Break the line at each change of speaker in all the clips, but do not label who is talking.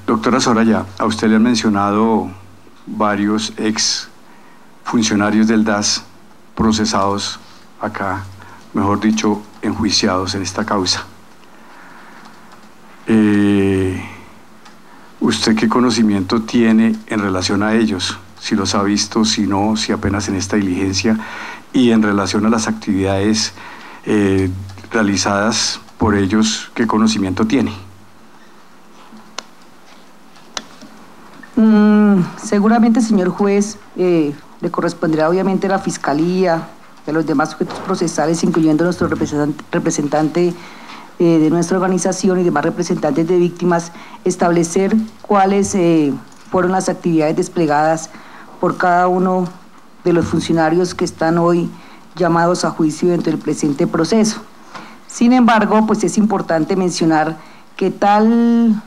Doctora Soraya, a usted le han mencionado varios ex funcionarios del DAS procesados acá, mejor dicho, enjuiciados en esta causa. ¿Usted qué conocimiento tiene en relación a ellos? Si los ha visto, si no, si apenas en esta diligencia, y en relación a las actividades realizadas por ellos, ¿qué conocimiento tiene?
Seguramente, señor juez, le corresponderá obviamente a la Fiscalía y a los demás sujetos procesales, incluyendo nuestro representante de nuestra organización y demás representantes de víctimas, establecer cuáles fueron las actividades desplegadas por cada uno de los funcionarios que están hoy llamados a juicio dentro del presente proceso. Sin embargo, pues es importante mencionar que tales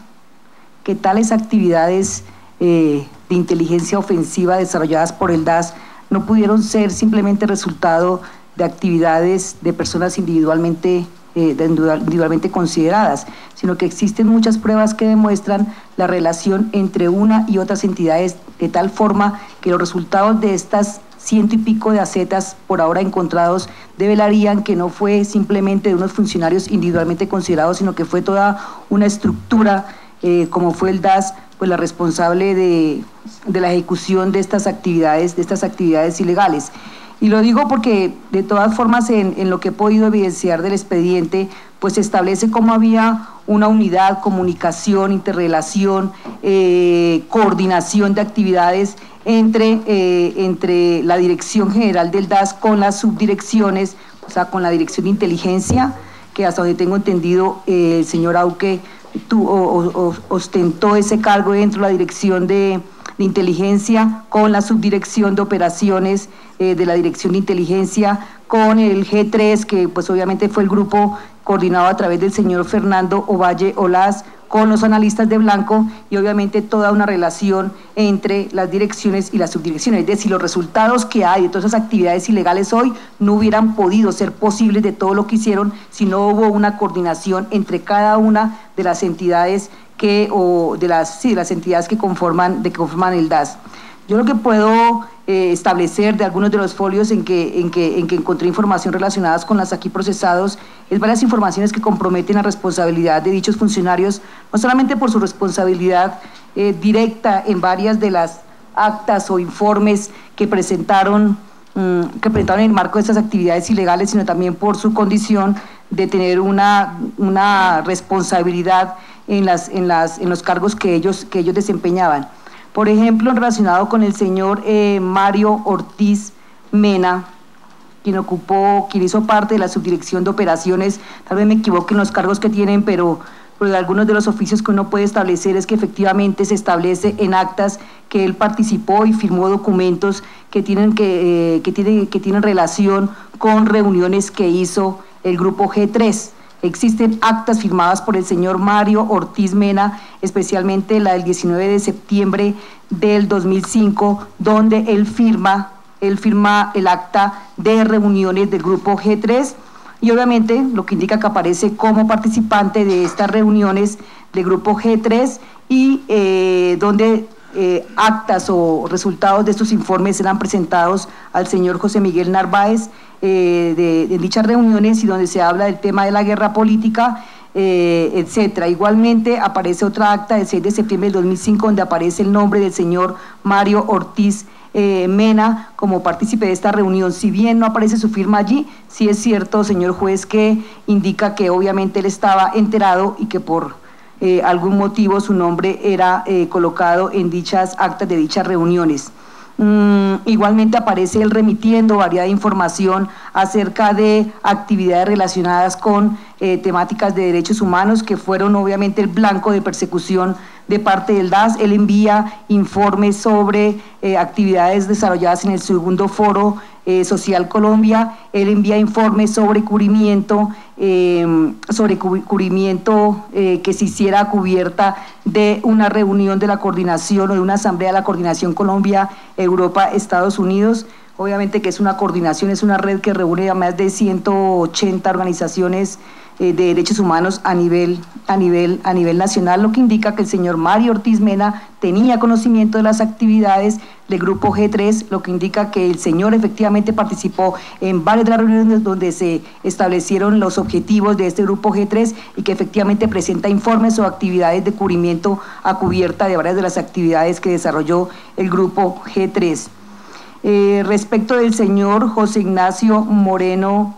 actividades de inteligencia ofensiva desarrolladas por el DAS no pudieron ser simplemente resultado de actividades de personas individualmente consideradas, sino que existen muchas pruebas que demuestran la relación entre una y otras entidades, de tal forma que los resultados de estas 100 y pico de acetas por ahora encontrados develarían que no fue simplemente de unos funcionarios individualmente considerados, sino que fue toda una estructura como fue el DAS, pues la responsable de la ejecución de estas actividades ilegales. Y lo digo porque de todas formas en lo que he podido evidenciar del expediente, pues se establece cómo había una unidad, comunicación, interrelación, coordinación de actividades entre la Dirección General del DAS con las subdirecciones, o sea, con la Dirección de Inteligencia, que hasta donde tengo entendido el señor Auque ostentó ese cargo dentro de la Dirección de Inteligencia, con la Subdirección de Operaciones de la Dirección de Inteligencia, con el G3, que pues obviamente fue el grupo coordinado a través del señor Fernando Ovalle Olaz, con los analistas de Blanco y obviamente toda una relación entre las direcciones y las subdirecciones. Es decir, los resultados que hay de todas esas actividades ilegales hoy no hubieran podido ser posibles de todo lo que hicieron si no hubo una coordinación entre cada una de las entidades de las entidades que conforman el DAS. Yo lo que puedo establecer de algunos de los folios en que encontré información relacionadas con las aquí procesados es varias informaciones que comprometen la responsabilidad de dichos funcionarios, no solamente por su responsabilidad directa en varias de las actas o informes que presentaron en el marco de estas actividades ilegales, sino también por su condición de tener una responsabilidad en los cargos que ellos desempeñaban. Por ejemplo, relacionado con el señor Mario Ortiz Mena, quien hizo parte de la Subdirección de Operaciones, tal vez me equivoque en los cargos que tienen, pero de algunos de los oficios que uno puede establecer es que efectivamente se establece en actas que él participó y firmó documentos que tienen relación con reuniones que hizo el grupo G3. Existen actas firmadas por el señor Mario Ortiz Mena, especialmente la del 19 de septiembre del 2005, donde él firma el acta de reuniones del grupo G3 y obviamente lo que indica que aparece como participante de estas reuniones del grupo G3 y donde actas o resultados de estos informes eran presentados al señor José Miguel Narváez de dichas reuniones y donde se habla del tema de la guerra política, etcétera. Igualmente aparece otra acta del 6 de septiembre del 2005 donde aparece el nombre del señor Mario Ortiz Mena como partícipe de esta reunión. Si bien no aparece su firma allí, sí es cierto, señor juez, que indica que obviamente él estaba enterado y que por algún motivo su nombre era colocado en dichas actas de dichas reuniones. Igualmente aparece él remitiendo variada información acerca de actividades relacionadas con temáticas de derechos humanos que fueron obviamente el blanco de persecución de parte del DAS. Él envía informes sobre actividades desarrolladas en el segundo foro Social Colombia. Él envía informes sobre cubrimiento, que se hiciera cubierta de una reunión de la coordinación o de una asamblea de la coordinación Colombia, Europa, Estados Unidos. Obviamente que es una coordinación, es una red que reúne a más de 180 organizaciones de derechos humanos a nivel nacional, lo que indica que el señor Mario Ortiz Mena tenía conocimiento de las actividades del grupo G3, lo que indica que el señor efectivamente participó en varias de las reuniones donde se establecieron los objetivos de este grupo G3 y que efectivamente presenta informes o actividades de cubrimiento a cubierta de varias de las actividades que desarrolló el grupo G3. Respecto del señor José Ignacio Moreno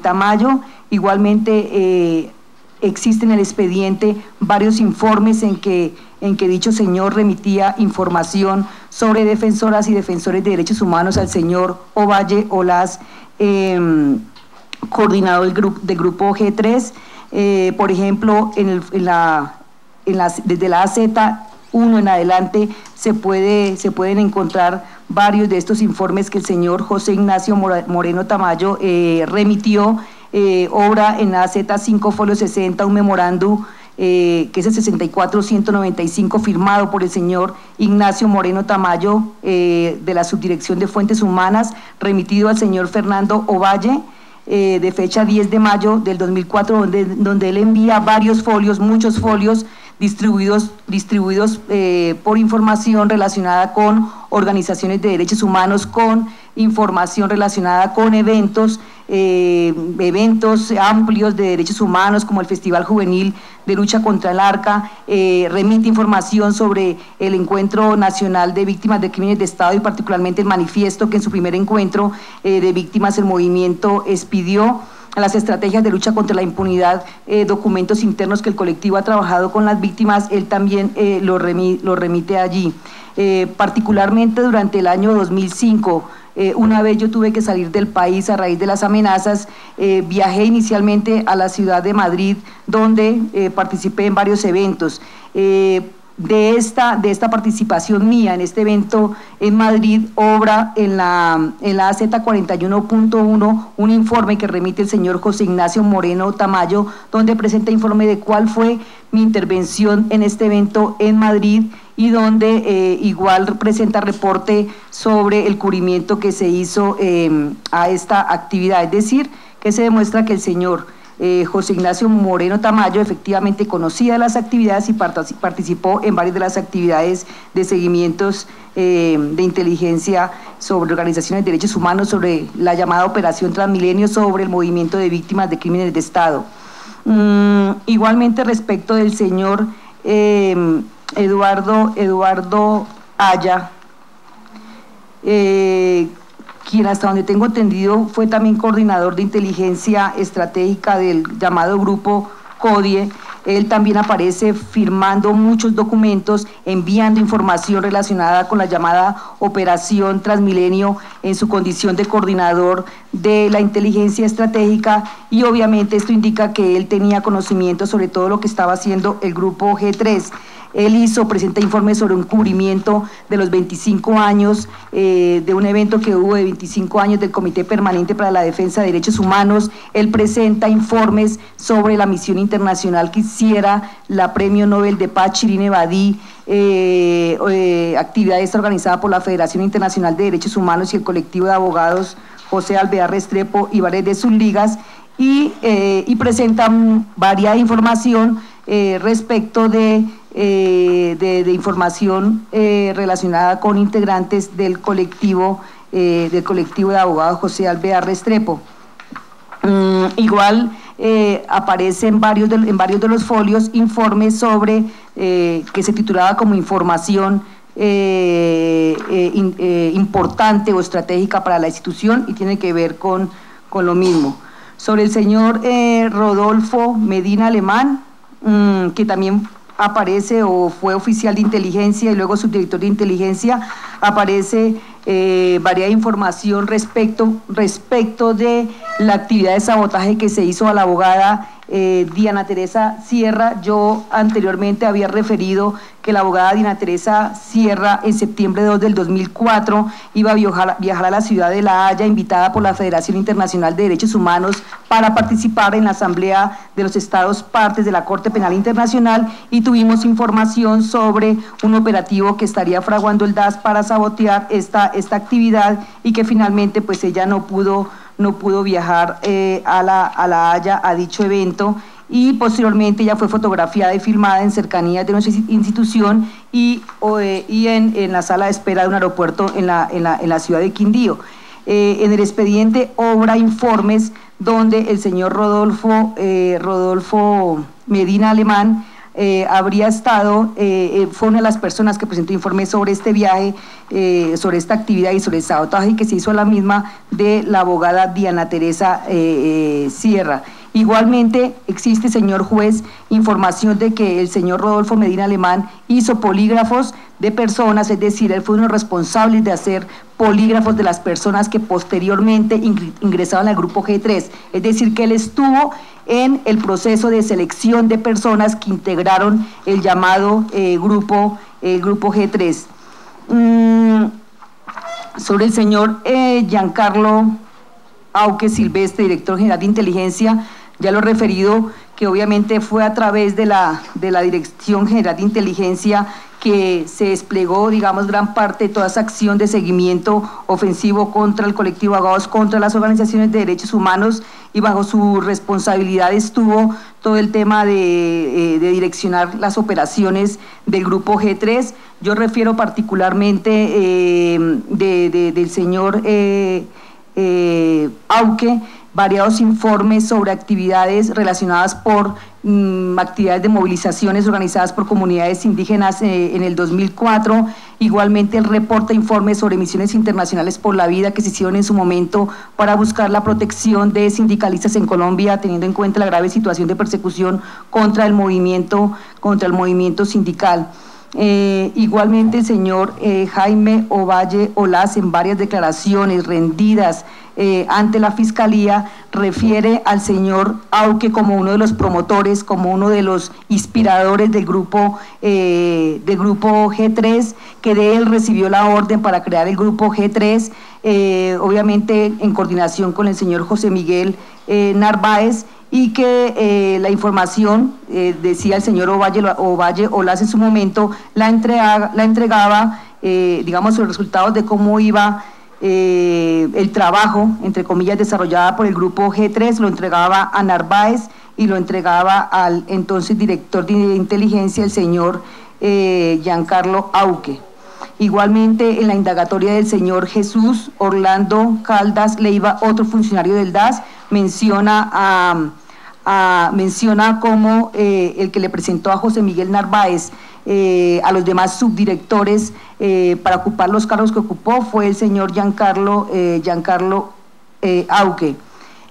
Tamayo, igualmente existe en el expediente varios informes en que dicho señor remitía información sobre defensoras y defensores de derechos humanos al señor Ovalle Olaz, coordinador del grupo G3. Por ejemplo, desde la AZ1 en adelante se pueden encontrar varios de estos informes que el señor José Ignacio Moreno Tamayo remitió. Obra en la AZ5 folio 60 un memorándum que es el 64-195 firmado por el señor Ignacio Moreno Tamayo de la Subdirección de Fuentes Humanas, remitido al señor Fernando Ovalle, de fecha 10 de mayo del 2004, donde él envía varios folios, muchos folios distribuidos por información relacionada con organizaciones de derechos humanos, con información relacionada con eventos amplios de derechos humanos como el Festival Juvenil de Lucha contra el ARCA, remite información sobre el Encuentro Nacional de Víctimas de Crímenes de Estado y particularmente el manifiesto que en su primer encuentro de víctimas el movimiento expidió, a las estrategias de lucha contra la impunidad, documentos internos que el colectivo ha trabajado con las víctimas, él también lo remite allí. Particularmente durante el año 2005, una vez yo tuve que salir del país a raíz de las amenazas, viajé inicialmente a la ciudad de Madrid, donde participé en varios eventos. De esta participación mía en este evento en Madrid, obra en la AZ 41.1 un informe que remite el señor José Ignacio Moreno Tamayo, donde presenta informe de cuál fue mi intervención en este evento en Madrid y donde igual presenta reporte sobre el cubrimiento que se hizo a esta actividad. Es decir, que se demuestra que el señor José Ignacio Moreno Tamayo efectivamente conocía las actividades y participó en varias de las actividades de seguimientos de inteligencia sobre organizaciones de derechos humanos, sobre la llamada Operación Transmilenio, sobre el movimiento de víctimas de crímenes de Estado. Igualmente respecto del señor Eduardo Aya, quien hasta donde tengo entendido fue también coordinador de inteligencia estratégica del llamado grupo CODIE. Él también aparece firmando muchos documentos, enviando información relacionada con la llamada Operación Transmilenio en su condición de coordinador de la inteligencia estratégica, y obviamente esto indica que él tenía conocimiento sobre todo lo que estaba haciendo el grupo G3. Él presenta informes sobre un cubrimiento de los 25 años, de un evento que hubo de 25 años del Comité Permanente para la Defensa de Derechos Humanos. Él presenta informes sobre la misión internacional que hiciera la Premio Nobel de Paz Shirin Ebadi, actividad organizada por la Federación Internacional de Derechos Humanos y el colectivo de abogados José Alvear Restrepo y varias de sus ligas, y presenta variada información respecto de información relacionada con integrantes del colectivo de abogados José Alvear Restrepo. Igual aparece en varios de los folios informes sobre que se titulaba como información importante o estratégica para la institución, y tiene que ver con lo mismo. Sobre el señor Rodolfo Medina Alemán, que también aparece o fue oficial de inteligencia y luego subdirector de inteligencia, aparece variada información respecto de la actividad de sabotaje que se hizo a la abogada Diana Teresa Sierra. Yo anteriormente había referido que la abogada Diana Teresa Sierra en septiembre 2 del 2004 iba a viajar a la ciudad de La Haya, invitada por la Federación Internacional de Derechos Humanos para participar en la Asamblea de los Estados Partes de la Corte Penal Internacional, y tuvimos información sobre un operativo que estaría fraguando el DAS para sabotear esta actividad, y que finalmente pues ella no pudo viajar a La Haya a dicho evento, y posteriormente ella fue fotografiada y filmada en cercanías de nuestra institución y en la sala de espera de un aeropuerto en la ciudad de Quindío. En el expediente obra informes donde el señor Rodolfo Medina Alemán habría estado, fue una de las personas que presentó informes sobre este viaje, sobre esta actividad y sobre el sabotaje que se hizo a la misma de la abogada Diana Teresa Sierra. Igualmente existe, señor juez, información de que el señor Rodolfo Medina Alemán hizo polígrafos de personas, es decir, él fue uno de los responsables de hacer polígrafos de las personas que posteriormente ingresaban al grupo G3, es decir, que él estuvo en el proceso de selección de personas que integraron el llamado grupo G3. Sobre el señor Giancarlo Auque Silvestre, director general de inteligencia, ya lo he referido, que obviamente fue a través de la Dirección General de Inteligencia que se desplegó, digamos, gran parte de toda esa acción de seguimiento ofensivo contra el colectivo Abogados, contra las organizaciones de derechos humanos, y bajo su responsabilidad estuvo todo el tema de direccionar las operaciones del grupo G3. Yo refiero particularmente del señor Auque, variados informes sobre actividades relacionadas por actividades de movilizaciones organizadas por comunidades indígenas en el 2004, igualmente el reporte informes sobre misiones internacionales por la vida que se hicieron en su momento para buscar la protección de sindicalistas en Colombia, teniendo en cuenta la grave situación de persecución contra el movimiento sindical. Igualmente el señor Jaime Ovalle Olaz, en varias declaraciones rendidas ante la Fiscalía, refiere al señor Auque como uno de los promotores, como uno de los inspiradores del grupo G3, que de él recibió la orden para crear el grupo G3, obviamente en coordinación con el señor José Miguel Narváez, y que la información, decía el señor Ovalle Olaz en su momento, la entregaba, digamos, los resultados de cómo iba el trabajo, entre comillas, desarrollada por el grupo G3, lo entregaba a Narváez y lo entregaba al entonces director de inteligencia, el señor Giancarlo Auque. Igualmente, en la indagatoria del señor Jesús Orlando Caldas Leiva, otro funcionario del DAS, menciona como el que le presentó a José Miguel Narváez a los demás subdirectores para ocupar los cargos que ocupó fue el señor Giancarlo Auque.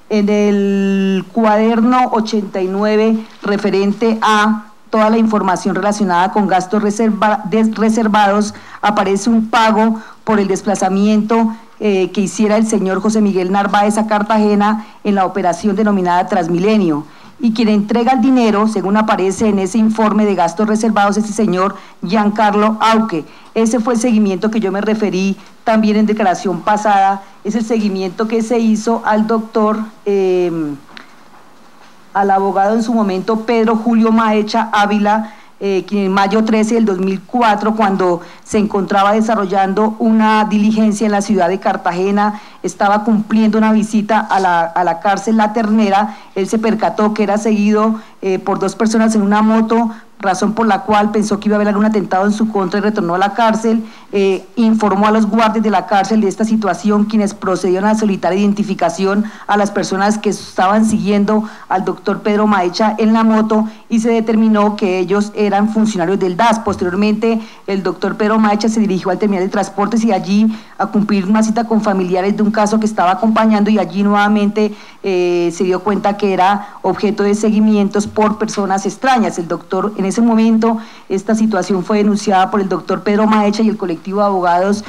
En el cuaderno 89, referente a toda la información relacionada con gastos reservados, aparece un pago por el desplazamiento que hiciera el señor José Miguel Narváez a Cartagena en la operación denominada Transmilenio. Y quien entrega el dinero, según aparece en ese informe de gastos reservados, es el señor Giancarlo Auque. Ese fue el seguimiento que yo me referí también en declaración pasada, es el seguimiento que se hizo al doctor, al abogado en su momento Pedro Julio Maecha Ávila, quien en mayo 13 del 2004, cuando se encontraba desarrollando una diligencia en la ciudad de Cartagena, estaba cumpliendo una visita a la cárcel La Ternera, él se percató que era seguido por dos personas en una moto, razón por la cual pensó que iba a haber algún atentado en su contra y retornó a la cárcel, informó a los guardias de la cárcel de esta situación, quienes procedieron a solicitar identificación a las personas que estaban siguiendo al doctor Pedro Maecha en la moto, y se determinó que ellos eran funcionarios del DAS. Posteriormente, el doctor Pedro Maecha se dirigió al terminal de transportes y allí a cumplir una cita con familiares de un caso que estaba acompañando, y allí nuevamente se dio cuenta que era objeto de seguimientos por personas extrañas. El doctor en ese momento esta situación fue denunciada por el doctor Pedro Maecha y el colectivo de abogados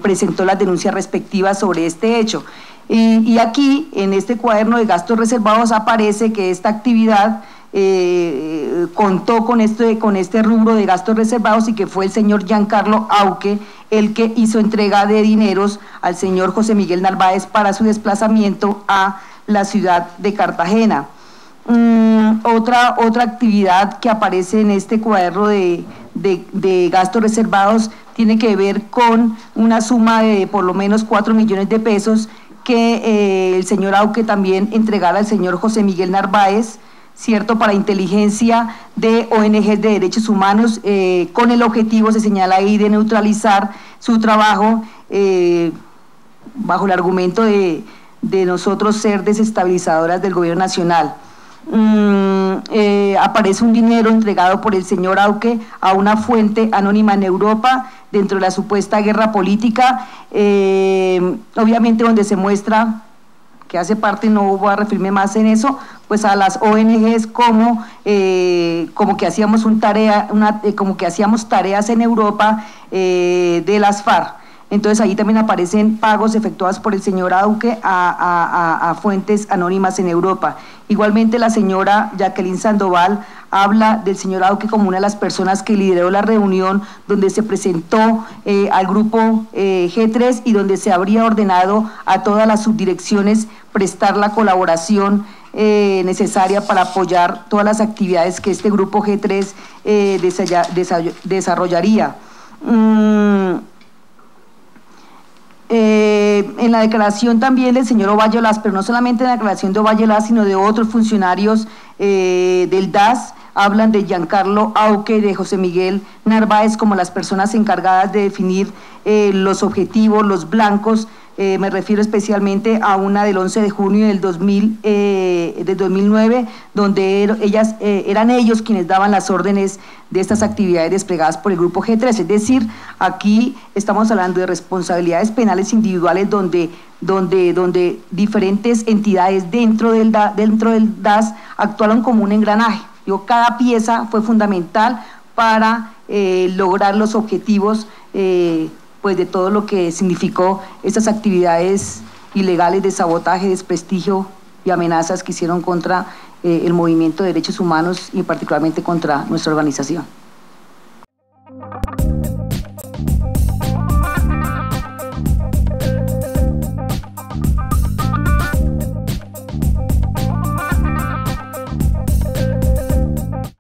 presentó las denuncias respectivas sobre este hecho. Y aquí, en este cuaderno de gastos reservados, aparece que esta actividad contó con este rubro de gastos reservados y que fue el señor Giancarlo Auque el que hizo entrega de dineros al señor José Miguel Narváez para su desplazamiento a la ciudad de Cartagena. Otra actividad que aparece en este cuaderno de gastos reservados tiene que ver con una suma de por lo menos 4 millones de pesos que el señor Auque también entregara al señor José Miguel Narváez, ¿cierto?, para inteligencia de ONGs de derechos humanos, con el objetivo, se señala ahí, de neutralizar su trabajo bajo el argumento de nosotros ser desestabilizadoras del gobierno nacional. Aparece un dinero entregado por el señor Auque a una fuente anónima en Europa dentro de la supuesta guerra política, obviamente donde se muestra que hace parte, no voy a referirme más en eso, pues a las ONGs como que hacíamos como que hacíamos tareas en Europa de las FARC. Entonces ahí también aparecen pagos efectuados por el señor Auque a fuentes anónimas en Europa. Igualmente la señora Jacqueline Sandoval habla del señor Auque como una de las personas que lideró la reunión donde se presentó al grupo G3 y donde se habría ordenado a todas las subdirecciones prestar la colaboración necesaria para apoyar todas las actividades que este grupo G3 desarrollaría. En la declaración también del señor Ovalle-Olaz, pero no solamente en la declaración de Ovalle-Olaz, sino de otros funcionarios del DAS, hablan de Giancarlo Auque y de José Miguel Narváez como las personas encargadas de definir los objetivos, los blancos. Me refiero especialmente a una del 11 de junio del 2009, donde eran ellos quienes daban las órdenes de estas actividades desplegadas por el grupo G3. Es decir, aquí estamos hablando de responsabilidades penales individuales donde diferentes entidades dentro del DAS actuaron como un engranaje. Cada pieza fue fundamental para lograr los objetivos pues de todo lo que significó estas actividades ilegales de sabotaje, desprestigio y amenazas que hicieron contra el movimiento de derechos humanos y particularmente contra nuestra organización.